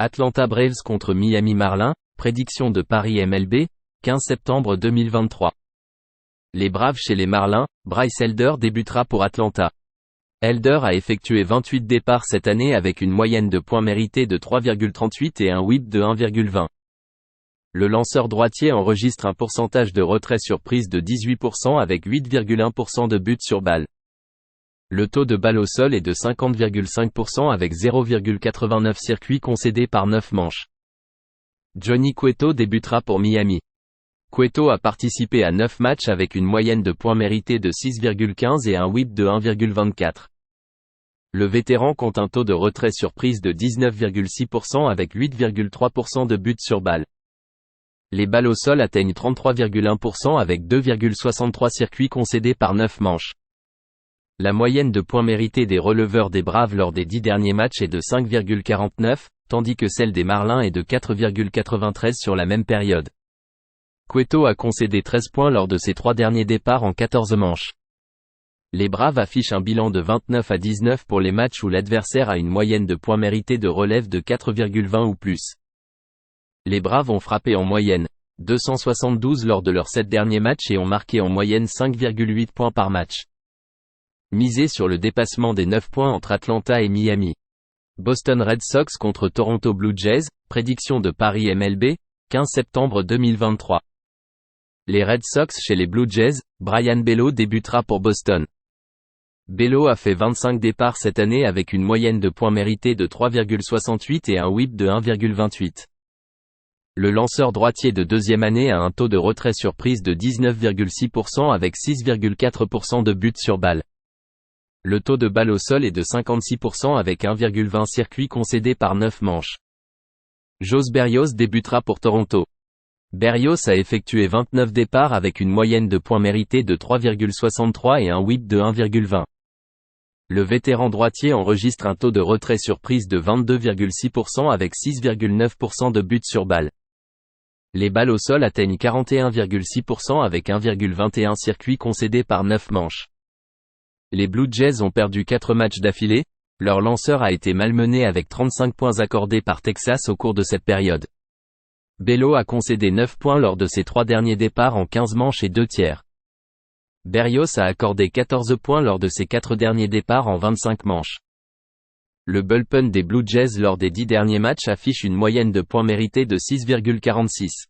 Atlanta Braves contre Miami Marlins, prédiction de Paris MLB, 15 septembre 2023. Les Braves chez les Marlins, Bryce Elder débutera pour Atlanta. Elder a effectué 28 départs cette année avec une moyenne de points mérités de 3,38 et un whip de 1,20. Le lanceur droitier enregistre un pourcentage de retrait sur prise de 18% avec 8,1% de buts sur balle. Le taux de balle au sol est de 50,5% avec 0,89 circuits concédés par 9 manches. Johnny Cueto débutera pour Miami. Cueto a participé à 9 matchs avec une moyenne de points mérités de 6,15 et un whip de 1,24. Le vétéran compte un taux de retrait sur prise de 19,6% avec 8,3% de buts sur balle. Les balles au sol atteignent 33,1% avec 2,63 circuits concédés par 9 manches. La moyenne de points mérités des releveurs des Braves lors des 10 derniers matchs est de 5,49, tandis que celle des Marlins est de 4,93 sur la même période. Cueto a concédé 13 points lors de ses 3 derniers départs en 14 manches. Les Braves affichent un bilan de 29-19 pour les matchs où l'adversaire a une moyenne de points mérités de relève de 4,20 ou plus. Les Braves ont frappé en moyenne 272 lors de leurs 7 derniers matchs et ont marqué en moyenne 5,8 points par match. Misez sur le dépassement des 9 points entre Atlanta et Miami. Boston Red Sox contre Toronto Blue Jays, prédiction de Paris MLB, 15 septembre 2023. Les Red Sox chez les Blue Jays, Brayan Bello débutera pour Boston. Bello a fait 25 départs cette année avec une moyenne de points mérités de 3,68 et un whip de 1,28. Le lanceur droitier de deuxième année a un taux de retrait sur prise de 19,6% avec 6,4% de buts sur balle. Le taux de balle au sol est de 56% avec 1,20 circuits concédés par 9 manches. Jos Berrios débutera pour Toronto. Berrios a effectué 29 départs avec une moyenne de points mérités de 3,63 et un whip de 1,20. Le vétéran droitier enregistre un taux de retrait sur prise de 22,6% avec 6,9% de buts sur balle. Les balles au sol atteignent 41,6% avec 1,21 circuits concédés par 9 manches. Les Blue Jays ont perdu 4 matchs d'affilée, leur lanceur a été malmené avec 35 points accordés par Texas au cours de cette période. Bello a concédé 9 points lors de ses 3 derniers départs en 15 manches et 2 tiers. Berrios a accordé 14 points lors de ses 4 derniers départs en 25 manches. Le bullpen des Blue Jays lors des 10 derniers matchs affiche une moyenne de points mérités de 6,46.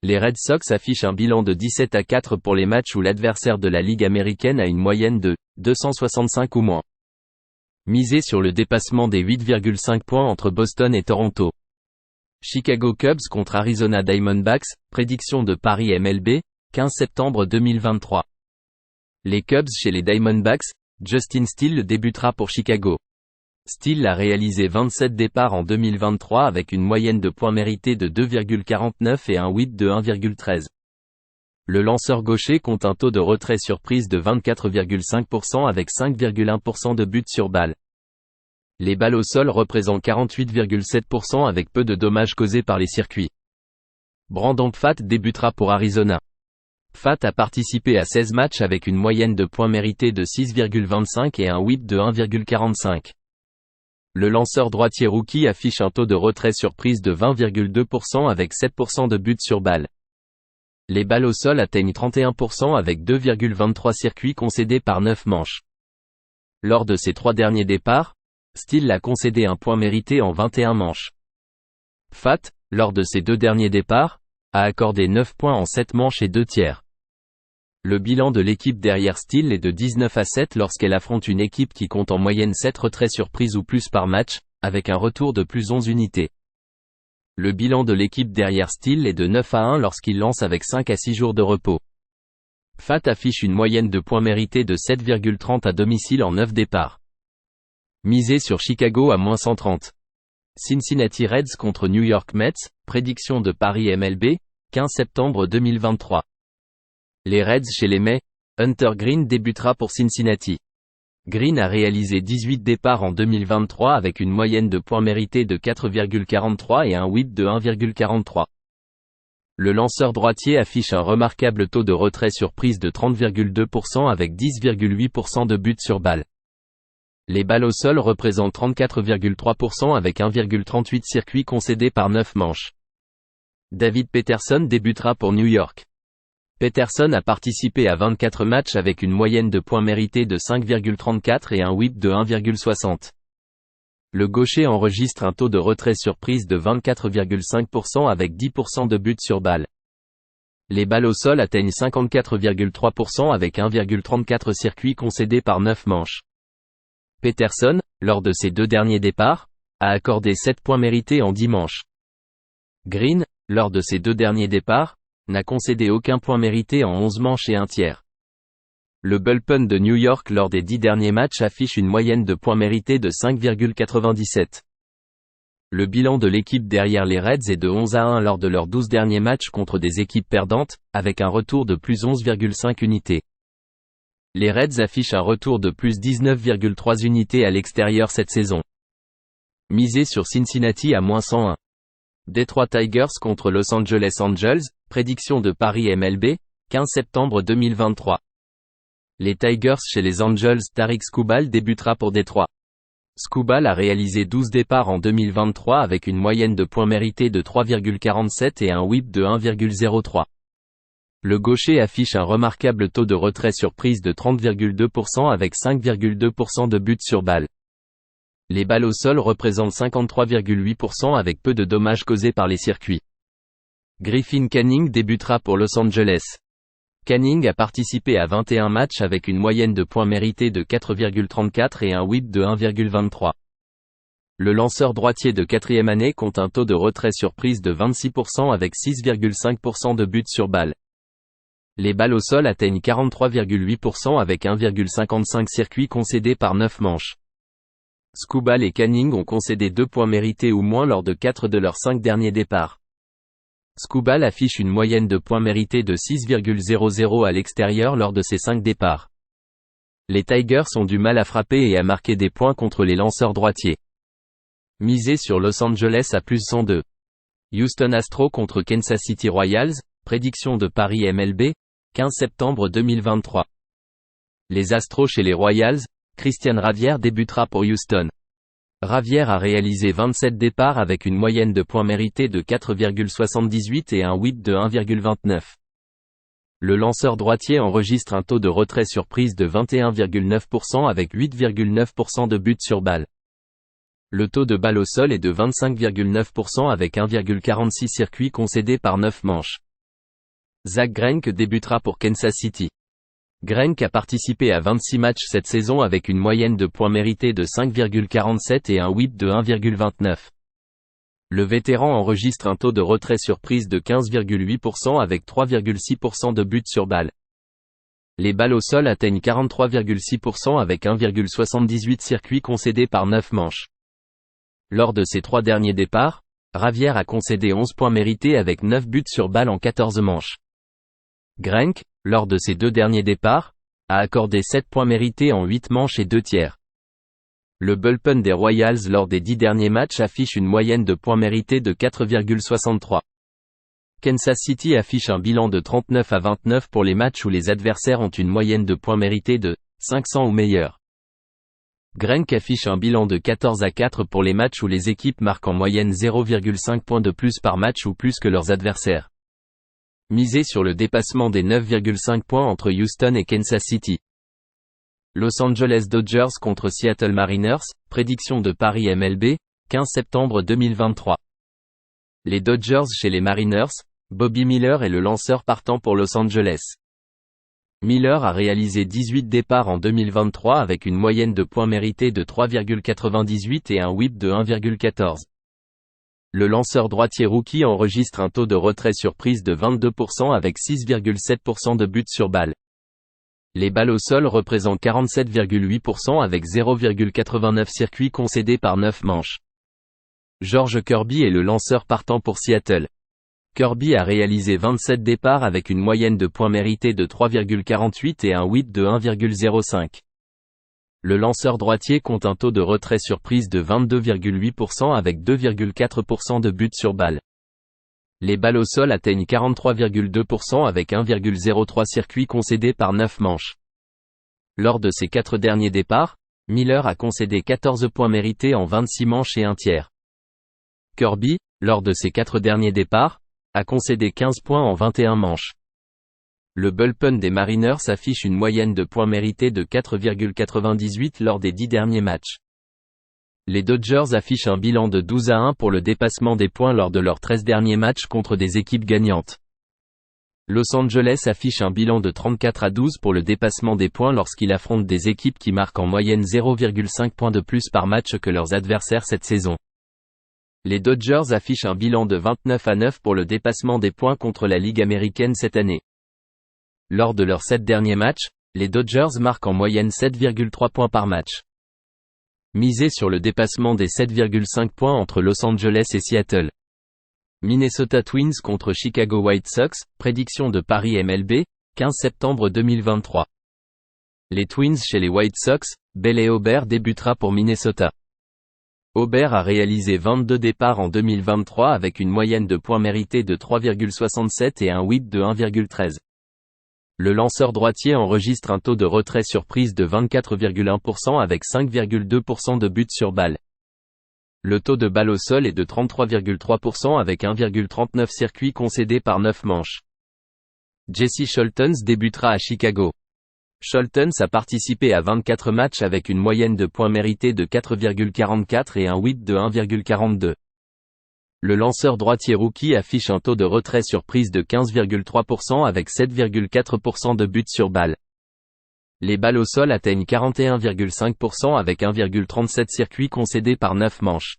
Les Red Sox affichent un bilan de 17-4 pour les matchs où l'adversaire de la Ligue américaine a une moyenne de 265 ou moins. Misez sur le dépassement des 8,5 points entre Boston et Toronto. Chicago Cubs contre Arizona Diamondbacks, prédiction de Paris MLB, 15 septembre 2023. Les Cubs chez les Diamondbacks, Justin Steele débutera pour Chicago. Steele a réalisé 27 départs en 2023 avec une moyenne de points mérités de 2,49 et un whip de 1,13. Le lanceur gaucher compte un taux de retrait sur prise de 24,5% avec 5,1% de buts sur balle. Les balles au sol représentent 48,7% avec peu de dommages causés par les circuits. Brandon Pfaadt débutera pour Arizona. Pfaadt a participé à 16 matchs avec une moyenne de points mérités de 6,25 et un whip de 1,45. Le lanceur droitier rookie affiche un taux de retrait sur prise de 20,2% avec 7% de buts sur balle. Les balles au sol atteignent 31% avec 2,23 circuits concédés par 9 manches. Lors de ses 3 derniers départs, Steele a concédé un point mérité en 21 manches. Pfaadt, lors de ses 2 derniers départs, a accordé 9 points en 7 manches et 2 tiers. Le bilan de l'équipe derrière Steele est de 19-7 lorsqu'elle affronte une équipe qui compte en moyenne 7 retraits sur prise ou plus par match, avec un retour de plus 11 unités. Le bilan de l'équipe derrière Steele est de 9-1 lorsqu'il lance avec 5 à 6 jours de repos. Pfaadt affiche une moyenne de points mérités de 7,30 à domicile en 9 départs. Misez sur Chicago à moins 130. Cincinnati Reds contre New York Mets, prédiction de Paris MLB, 15 septembre 2023. Les Reds chez les Mets, Hunter Greene débutera pour Cincinnati. Greene a réalisé 18 départs en 2023 avec une moyenne de points mérités de 4,43 et un whip de 1,43. Le lanceur droitier affiche un remarquable taux de retrait sur prise de 30,2% avec 10,8% de buts sur balle. Les balles au sol représentent 34,3% avec 1,38 circuits concédés par 9 manches. David Peterson débutera pour New York. Peterson a participé à 24 matchs avec une moyenne de points mérités de 5,34 et un whip de 1,60. Le gaucher enregistre un taux de retrait surprise de 24,5% avec 10% de buts sur balle. Les balles au sol atteignent 54,3% avec 1,34 circuits concédés par 9 manches. Peterson, lors de ses 2 derniers départs, a accordé 7 points mérités en 10 manches. Green, lors de ses 2 derniers départs, n'a concédé aucun point mérité en 11 manches et un tiers. Le bullpen de New York lors des 10 derniers matchs affiche une moyenne de points mérités de 5,97. Le bilan de l'équipe derrière les Reds est de 11-1 lors de leurs 12 derniers matchs contre des équipes perdantes, avec un retour de plus 11,5 unités. Les Reds affichent un retour de plus 19,3 unités à l'extérieur cette saison. Misez sur Cincinnati à moins 101. Detroit Tigers contre Los Angeles Angels, prédiction de Paris MLB, 15 septembre 2023. Les Tigers chez les Angels. Tarik Skubal débutera pour Détroit. Skubal a réalisé 12 départs en 2023 avec une moyenne de points mérités de 3,47 et un whip de 1,03. Le gaucher affiche un remarquable taux de retrait surprise de 30,2% avec 5,2% de buts sur balle. Les balles au sol représentent 53,8% avec peu de dommages causés par les circuits. Griffin Canning débutera pour Los Angeles. Canning a participé à 21 matchs avec une moyenne de points mérités de 4,34 et un whip de 1,23. Le lanceur droitier de 4e année compte un taux de retrait surprise de 26% avec 6,5% de buts sur balle. Les balles au sol atteignent 43,8% avec 1,55 circuits concédés par 9 manches. Skubal et Canning ont concédé 2 points mérités ou moins lors de 4 de leurs 5 derniers départs. Skubal affiche une moyenne de points mérités de 6,00 à l'extérieur lors de ses 5 départs. Les Tigers ont du mal à frapper et à marquer des points contre les lanceurs droitiers. Misez sur Los Angeles à plus 102. Houston Astros contre Kansas City Royals, prédiction de Paris MLB, 15 septembre 2023. Les Astros chez les Royals, Christian Javier débutera pour Houston. Javier a réalisé 27 départs avec une moyenne de points mérités de 4,78 et un whip de 1,29. Le lanceur droitier enregistre un taux de retrait surprise de 21,9% avec 8,9% de buts sur balle. Le taux de balle au sol est de 25,9% avec 1,46 circuits concédés par 9 manches. Zack Greinke débutera pour Kansas City. Greinke a participé à 26 matchs cette saison avec une moyenne de points mérités de 5,47 et un whip de 1,29. Le vétéran enregistre un taux de retrait surprise de 15,8% avec 3,6% de buts sur balle. Les balles au sol atteignent 43,6% avec 1,78 circuits concédés par 9 manches. Lors de ses 3 derniers départs, Javier a concédé 11 points mérités avec 9 buts sur balle en 14 manches. Greinke, lors de ses 2 derniers départs, a accordé 7 points mérités en 8 manches et 2 tiers. Le bullpen des Royals lors des 10 derniers matchs affiche une moyenne de points mérités de 4,63. Kansas City affiche un bilan de 39-29 pour les matchs où les adversaires ont une moyenne de points mérités de 500 ou meilleur. Greinke affiche un bilan de 14-4 pour les matchs où les équipes marquent en moyenne 0,5 points de plus par match ou plus que leurs adversaires. Misez sur le dépassement des 9,5 points entre Houston et Kansas City. Los Angeles Dodgers contre Seattle Mariners, prédiction de Paris MLB, 15 septembre 2023. Les Dodgers chez les Mariners, Bobby Miller est le lanceur partant pour Los Angeles. Miller a réalisé 18 départs en 2023 avec une moyenne de points mérités de 3,98 et un whip de 1,14. Le lanceur droitier rookie enregistre un taux de retrait surprise de 22% avec 6,7% de buts sur balle. Les balles au sol représentent 47,8% avec 0,89 circuits concédés par 9 manches. George Kirby est le lanceur partant pour Seattle. Kirby a réalisé 27 départs avec une moyenne de points mérités de 3,48 et un whip de 1,05. Le lanceur droitier compte un taux de retrait surprise de 22,8% avec 2,4% de buts sur balle. Les balles au sol atteignent 43,2% avec 1,03 circuits concédés par 9 manches. Lors de ses 4 derniers départs, Miller a concédé 14 points mérités en 26 manches et un tiers. Kirby, lors de ses 4 derniers départs, a concédé 15 points en 21 manches. Le bullpen des Mariners affiche une moyenne de points mérités de 4,98 lors des 10 derniers matchs. Les Dodgers affichent un bilan de 12-1 pour le dépassement des points lors de leurs 13 derniers matchs contre des équipes gagnantes. Los Angeles affiche un bilan de 34-12 pour le dépassement des points lorsqu'il affronte des équipes qui marquent en moyenne 0,5 points de plus par match que leurs adversaires cette saison. Les Dodgers affichent un bilan de 29-9 pour le dépassement des points contre la Ligue américaine cette année. Lors de leurs 7 derniers matchs, les Dodgers marquent en moyenne 7,3 points par match. Misez sur le dépassement des 7,5 points entre Los Angeles et Seattle. Minnesota Twins contre Chicago White Sox, prédiction de Paris MLB, 15 septembre 2023. Les Twins chez les White Sox, Bailey Ober débutera pour Minnesota. Ober a réalisé 22 départs en 2023 avec une moyenne de points mérités de 3,67 et un whip de 1,13. Le lanceur droitier enregistre un taux de retrait surprise de 24,1% avec 5,2% de buts sur balle. Le taux de balle au sol est de 33,3% avec 1,39 circuits concédés par 9 manches. Jesse Scholtens débutera à Chicago. Scholtens a participé à 24 matchs avec une moyenne de points mérités de 4,44 et un whip de 1,42. Le lanceur droitier rookie affiche un taux de retrait surprise de 15,3% avec 7,4% de buts sur balle. Les balles au sol atteignent 41,5% avec 1,37 circuits concédés par 9 manches.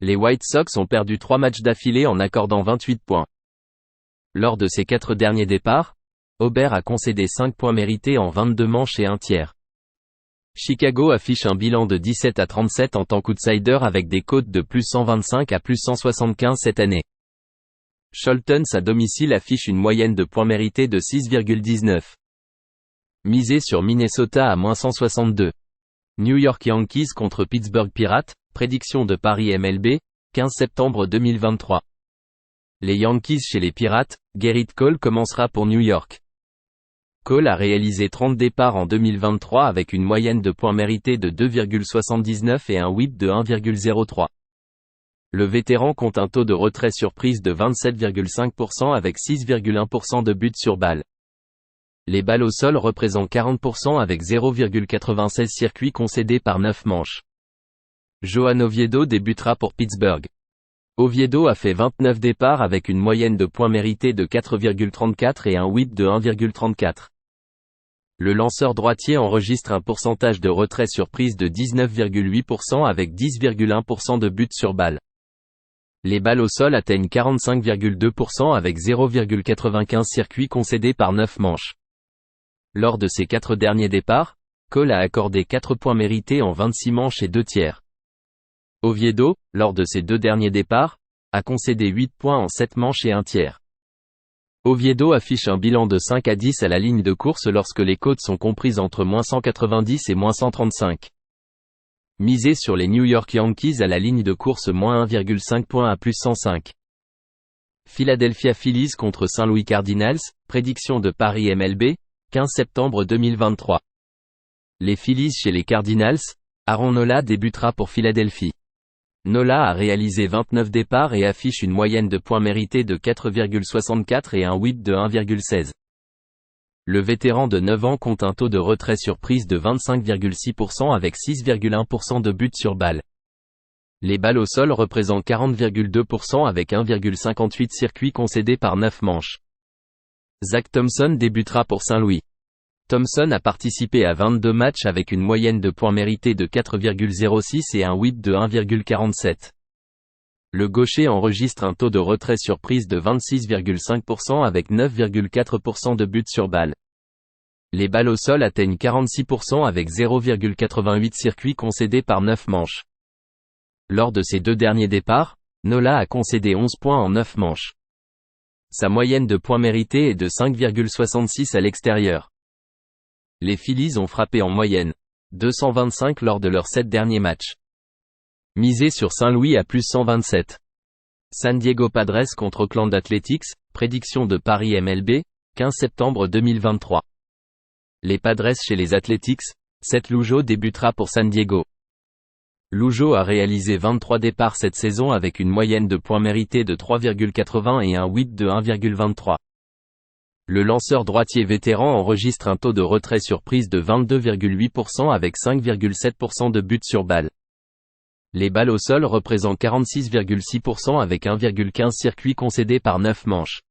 Les White Sox ont perdu 3 matchs d'affilée en accordant 28 points. Lors de ses 4 derniers départs, Ober a concédé 5 points mérités en 22 manches et un tiers. Chicago affiche un bilan de 17-37 en tant qu'outsider avec des cotes de plus 125 à plus 175 cette année. Scholtens à domicile affiche une moyenne de points mérités de 6,19. Misez sur Minnesota à moins 162. New York Yankees contre Pittsburgh Pirates, prédiction de Paris MLB, 15 septembre 2023. Les Yankees chez les Pirates, Gerrit Cole commencera pour New York. Cole a réalisé 30 départs en 2023 avec une moyenne de points mérités de 2,79 et un whip de 1,03. Le vétéran compte un taux de retrait surprise de 27,5% avec 6,1% de buts sur balle. Les balles au sol représentent 40% avec 0,96 circuits concédés par 9 manches. Johan Oviedo débutera pour Pittsburgh. Oviedo a fait 29 départs avec une moyenne de points mérités de 4,34 et un whip de 1,34. Le lanceur droitier enregistre un pourcentage de retrait surprise de 19,8% avec 10,1% de buts sur balle. Les balles au sol atteignent 45,2% avec 0,95 circuits concédés par 9 manches. Lors de ses 4 derniers départs, Cole a accordé 4 points mérités en 26 manches et 2 tiers. Oviedo, lors de ses 2 derniers départs, a concédé 8 points en 7 manches et un tiers. Oviedo affiche un bilan de 5-10 à la ligne de course lorsque les cotes sont comprises entre moins 190 et moins 135. Misez sur les New York Yankees à la ligne de course moins 1,5 points à plus 105. Philadelphia Phillies contre Saint Louis Cardinals, prédiction de Paris MLB, 15 septembre 2023. Les Phillies chez les Cardinals, Aaron Nola débutera pour Philadelphie. Nola a réalisé 29 départs et affiche une moyenne de points mérités de 4,64 et un whip de 1,16. Le vétéran de 9 ans compte un taux de retrait surprise de 25,6% avec 6,1% de buts sur balle. Les balles au sol représentent 40,2% avec 1,58 circuits concédés par 9 manches. Zach Thompson débutera pour Saint-Louis. Thompson a participé à 22 matchs avec une moyenne de points mérités de 4,06 et un whip de 1,47. Le gaucher enregistre un taux de retrait surprise de 26,5% avec 9,4% de buts sur balle. Les balles au sol atteignent 46% avec 0,88 circuits concédés par 9 manches. Lors de ses 2 derniers départs, Nola a concédé 11 points en 9 manches. Sa moyenne de points mérités est de 5,66 à l'extérieur. Les Phillies ont frappé en moyenne 225 lors de leurs 7 derniers matchs. Misez sur Saint-Louis à plus 127. San Diego Padres contre Oakland Athletics, prédiction de Paris MLB, 15 septembre 2023. Les Padres chez les Athletics, Seth Lugo débutera pour San Diego. Lugo a réalisé 23 départs cette saison avec une moyenne de points mérités de 3,80 et un whip de 1,23. Le lanceur droitier vétéran enregistre un taux de retrait sur prise de 22,8% avec 5,7% de buts sur balle. Les balles au sol représentent 46,6% avec 1,15 circuits concédés par 9 manches.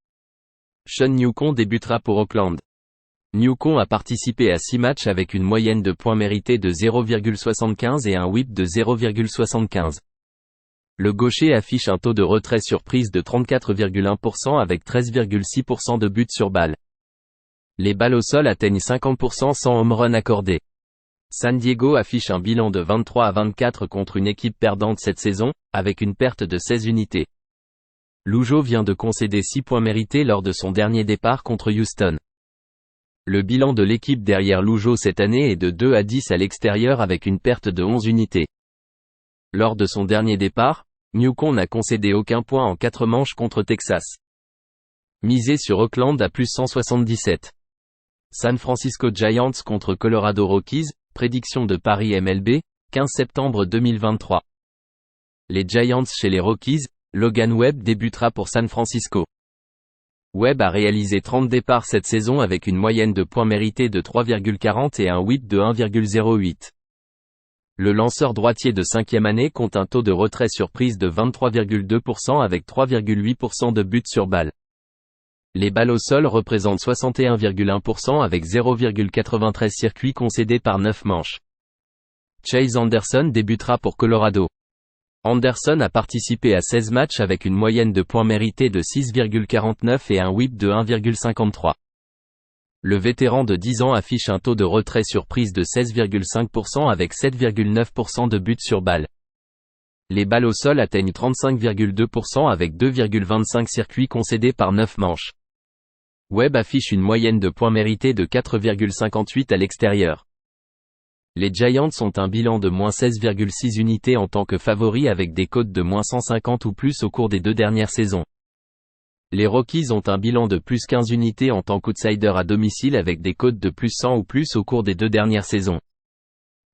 Sean Newcomb débutera pour Oakland. Newcomb a participé à 6 matchs avec une moyenne de points mérités de 0,75 et un whip de 0,75. Le gaucher affiche un taux de retrait sur prise de 34,1% avec 13,6% de buts sur balle. Les balles au sol atteignent 50% sans home run accordé. San Diego affiche un bilan de 23-24 contre une équipe perdante cette saison, avec une perte de 16 unités. Lugo vient de concéder 6 points mérités lors de son dernier départ contre Houston. Le bilan de l'équipe derrière Lugo cette année est de 2-10 à l'extérieur avec une perte de 11 unités. Lors de son dernier départ, Newcomb n'a concédé aucun point en 4 manches contre Texas. Misé sur Oakland à plus 177. San Francisco Giants contre Colorado Rockies, prédiction de Paris MLB, 15 septembre 2023. Les Giants chez les Rockies, Logan Webb débutera pour San Francisco. Webb a réalisé 30 départs cette saison avec une moyenne de points mérités de 3,40 et un whip de 1,08. Le lanceur droitier de 5e année compte un taux de retrait sur prise de 23,2% avec 3,8% de buts sur balle. Les balles au sol représentent 61,1% avec 0,93 circuits concédés par 9 manches. Chase Anderson débutera pour Colorado. Anderson a participé à 16 matchs avec une moyenne de points mérités de 6,49 et un whip de 1,53. Le vétéran de 10 ans affiche un taux de retrait sur prise de 16,5% avec 7,9% de buts sur balle. Les balles au sol atteignent 35,2% avec 2,25 circuits concédés par 9 manches. Webb affiche une moyenne de points mérités de 4,58 à l'extérieur. Les Giants ont un bilan de moins 16,6 unités en tant que favoris avec des cotes de moins 150 ou plus au cours des 2 dernières saisons. Les Rockies ont un bilan de plus 15 unités en tant qu'outsider à domicile avec des cotes de plus 100 ou plus au cours des 2 dernières saisons.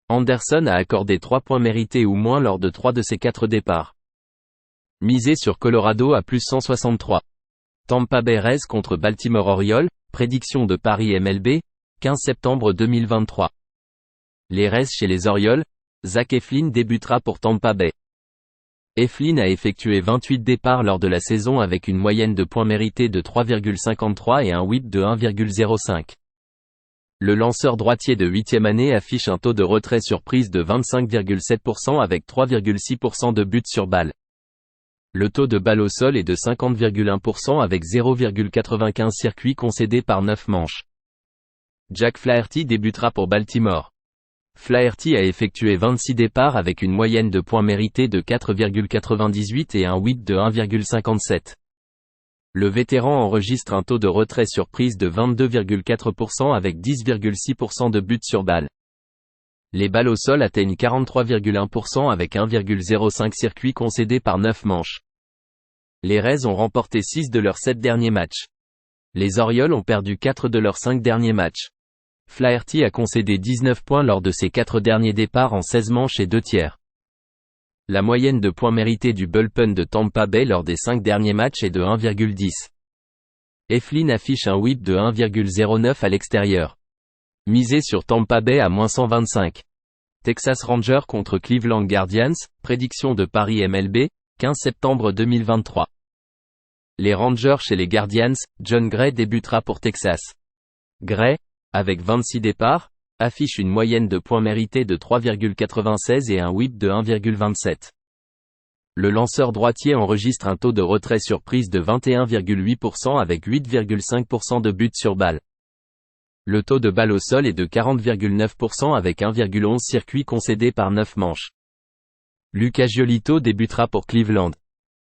Anderson a accordé 3 points mérités ou moins lors de 3 de ses 4 départs. Misé sur Colorado à plus 163. Tampa Bay Rays contre Baltimore Orioles, prédiction de Paris MLB, 15 septembre 2023. Les Rays chez les Orioles, Zach Eflin débutera pour Tampa Bay. Eflin a effectué 28 départs lors de la saison avec une moyenne de points mérités de 3,53 et un whip de 1,05. Le lanceur droitier de 8e année affiche un taux de retrait sur prise de 25,7% avec 3,6% de buts sur balle. Le taux de balle au sol est de 50,1% avec 0,95 circuits concédés par 9 manches. Jack Flaherty débutera pour Baltimore. Flaherty a effectué 26 départs avec une moyenne de points mérités de 4,98 et un whip de 1,57. Le vétéran enregistre un taux de retrait sur prise de 22,4% avec 10,6% de buts sur balle. Les balles au sol atteignent 43,1% avec 1,05 circuits concédés par 9 manches. Les Rays ont remporté 6 de leurs 7 derniers matchs. Les Orioles ont perdu 4 de leurs 5 derniers matchs. Flaherty a concédé 19 points lors de ses 4 derniers départs en 16 manches et 2 tiers. La moyenne de points mérités du bullpen de Tampa Bay lors des 5 derniers matchs est de 1,10. Eflin affiche un whip de 1,09 à l'extérieur. Misé sur Tampa Bay à moins 125. Texas Rangers contre Cleveland Guardians, prédiction de Paris MLB, 15 septembre 2023. Les Rangers chez les Guardians, John Gray débutera pour Texas. Gray, avec 26 départs, affiche une moyenne de points mérités de 3,96 et un whip de 1,27. Le lanceur droitier enregistre un taux de retrait sur prise de 21,8% avec 8,5% de buts sur balle. Le taux de balle au sol est de 40,9% avec 1,11 circuits concédés par 9 manches. Lucas Giolito débutera pour Cleveland.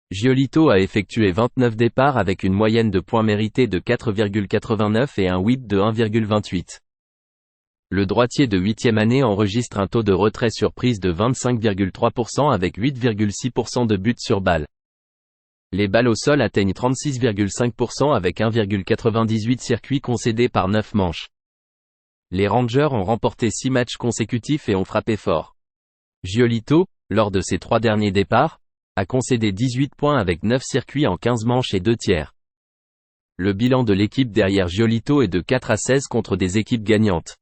Giolito a effectué 29 départs avec une moyenne de points mérités de 4,89 et un whip de 1,28. Le droitier de 8e année enregistre un taux de retrait sur prise de 25,3% avec 8,6% de buts sur balle. Les balles au sol atteignent 36,5% avec 1,98 circuits concédés par 9 manches. Les Rangers ont remporté 6 matchs consécutifs et ont frappé fort. Giolito, lors de ses 3 derniers départs, a concédé 18 points avec 9 circuits en 15 manches et 2 tiers. Le bilan de l'équipe derrière Giolito est de 4-16 contre des équipes gagnantes.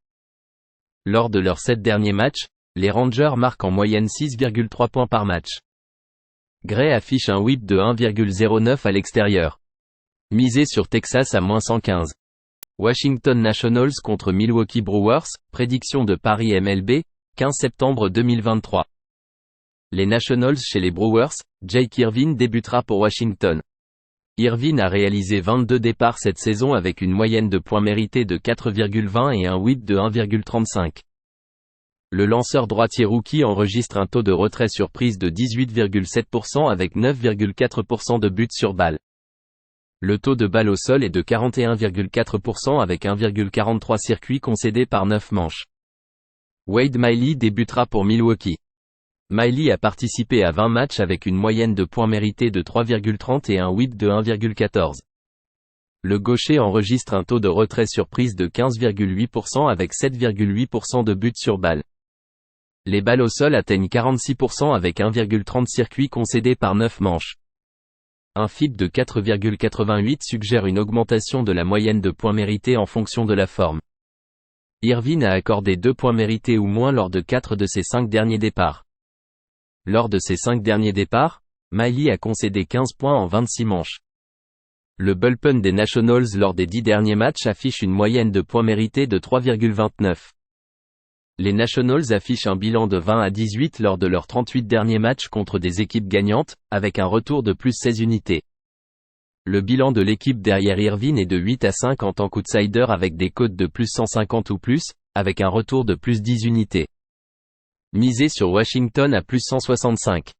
Lors de leurs 7 derniers matchs, les Rangers marquent en moyenne 6,3 points par match. Gray affiche un whip de 1,09 à l'extérieur. Misé sur Texas à -115. Washington Nationals contre Milwaukee Brewers, prédiction de Paris MLB, 15 septembre 2023. Les Nationals chez les Brewers, Jake Irvin débutera pour Washington. Irvin a réalisé 22 départs cette saison avec une moyenne de points mérités de 4,20 et un whip de 1,35. Le lanceur droitier rookie enregistre un taux de retrait sur prise de 18,7% avec 9,4% de buts sur balle. Le taux de balle au sol est de 41,4% avec 1,43 circuits concédés par 9 manches. Wade Miley débutera pour Milwaukee. Miley a participé à 20 matchs avec une moyenne de points mérités de 3,30 et un whip de 1,14. Le gaucher enregistre un taux de retrait sur prise de 15,8% avec 7,8% de buts sur balle. Les balles au sol atteignent 46% avec 1,30 circuits concédés par 9 manches. Un FIP de 4,88 suggère une augmentation de la moyenne de points mérités en fonction de la forme. Irvin a accordé 2 points mérités ou moins lors de 4 de ses 5 derniers départs. Lors de ses 5 derniers départs, Miley a concédé 15 points en 26 manches. Le bullpen des Nationals lors des 10 derniers matchs affiche une moyenne de points mérités de 3,29. Les Nationals affichent un bilan de 20-18 lors de leurs 38 derniers matchs contre des équipes gagnantes, avec un retour de plus 16 unités. Le bilan de l'équipe derrière Irvin est de 8-5 en tant qu'outsider avec des cotes de plus 150 ou plus, avec un retour de plus 10 unités. Misé sur Washington à plus 165.